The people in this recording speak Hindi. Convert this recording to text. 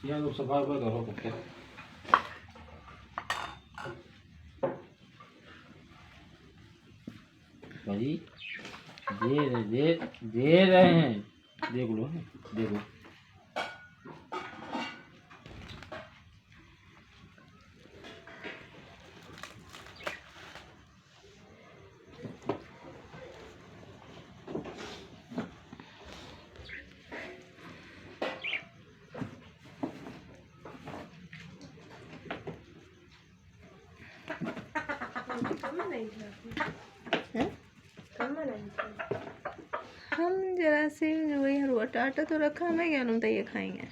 यहाँ तो सफाई पर करो कुत्ते। भाई दे रहे हैं, देख लो देखो। हम जरा से वही हलवा टाटा तो रखा, मैं क्या लूँ तो ये खाएंगे।